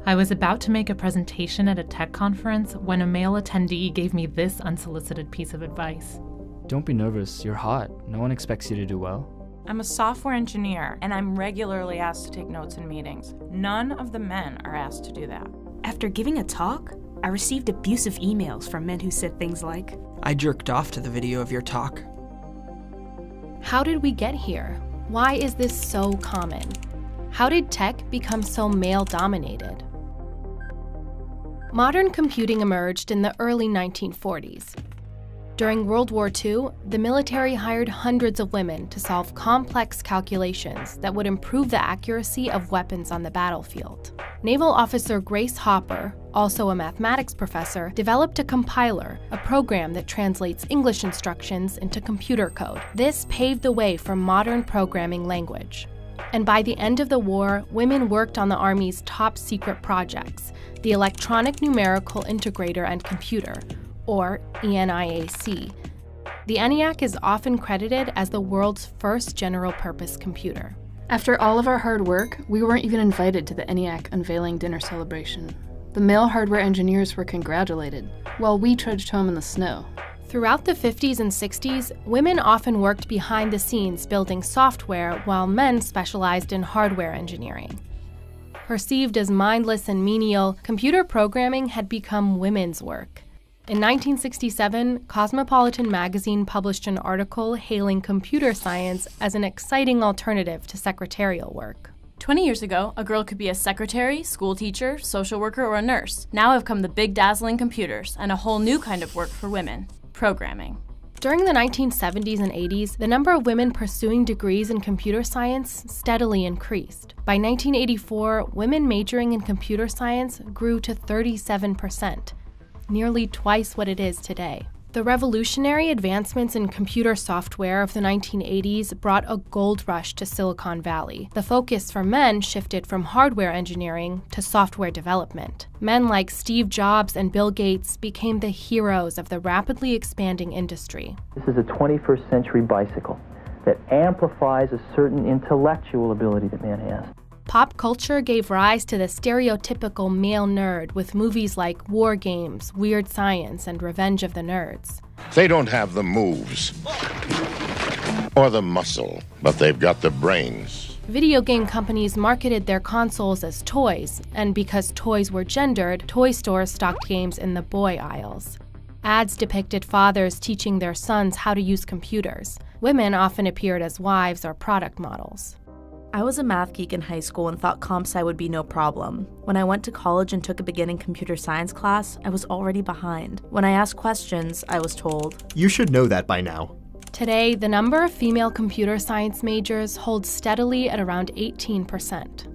I was about to make a presentation at a tech conference when a male attendee gave me this unsolicited piece of advice. Don't be nervous, you're hot. No one expects you to do well. I'm a software engineer, and I'm regularly asked to take notes in meetings. None of the men are asked to do that. After giving a talk, I received abusive emails from men who said things like, I jerked off to the video of your talk. How did we get here? Why is this so common? How did tech become so male-dominated? Modern computing emerged in the early 1940s. During World War II, the military hired hundreds of women to solve complex calculations that would improve the accuracy of weapons on the battlefield. Naval officer Grace Hopper, also a mathematics professor, developed a compiler, a program that translates English instructions into computer code. This paved the way for modern programming language. And by the end of the war, women worked on the Army's top secret projects, the Electronic Numerical Integrator and Computer, or ENIAC. The ENIAC is often credited as the world's first general-purpose computer. After all of our hard work, we weren't even invited to the ENIAC unveiling dinner celebration. The male hardware engineers were congratulated, while we trudged home in the snow. Throughout the 50s and 60s, women often worked behind the scenes building software while men specialized in hardware engineering. Perceived as mindless and menial, computer programming had become women's work. In 1967, Cosmopolitan magazine published an article hailing computer science as an exciting alternative to secretarial work. 20 years ago, a girl could be a secretary, school teacher, social worker, or a nurse. Now have come the big dazzling computers and a whole new kind of work for women, programming. During the 1970s and 80s, the number of women pursuing degrees in computer science steadily increased. By 1984, women majoring in computer science grew to 37%, nearly twice what it is today. The revolutionary advancements in computer software of the 1980s brought a gold rush to Silicon Valley. The focus for men shifted from hardware engineering to software development. Men like Steve Jobs and Bill Gates became the heroes of the rapidly expanding industry. This is a 21st century bicycle that amplifies a certain intellectual ability that man has. Pop culture gave rise to the stereotypical male nerd with movies like War Games, Weird Science, and Revenge of the Nerds. They don't have the moves or the muscle, but they've got the brains. Video game companies marketed their consoles as toys, and because toys were gendered, toy stores stocked games in the boy aisles. Ads depicted fathers teaching their sons how to use computers. Women often appeared as wives or product models. I was a math geek in high school and thought comp sci would be no problem. When I went to college and took a beginning computer science class, I was already behind. When I asked questions, I was told, "You should know that by now." Today, the number of female computer science majors holds steadily at around 18%.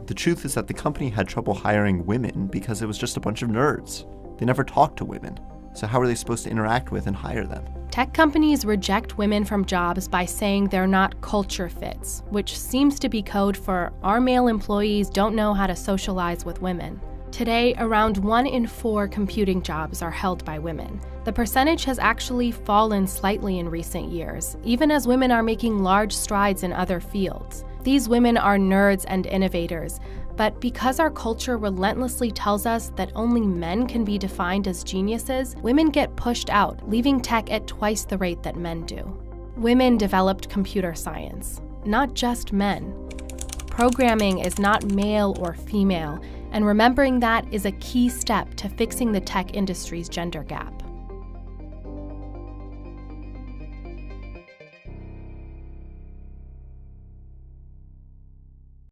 The truth is that the company had trouble hiring women because it was just a bunch of nerds. They never talked to women. So how are they supposed to interact with and hire them? Tech companies reject women from jobs by saying they're not culture fits, which seems to be code for our male employees don't know how to socialize with women. Today, around 1 in 4 computing jobs are held by women. The percentage has actually fallen slightly in recent years, even as women are making large strides in other fields. These women are nerds and innovators, but because our culture relentlessly tells us that only men can be defined as geniuses, women get pushed out, leaving tech at twice the rate that men do. Women developed computer science, not just men. Programming is not male or female, and remembering that is a key step to fixing the tech industry's gender gap.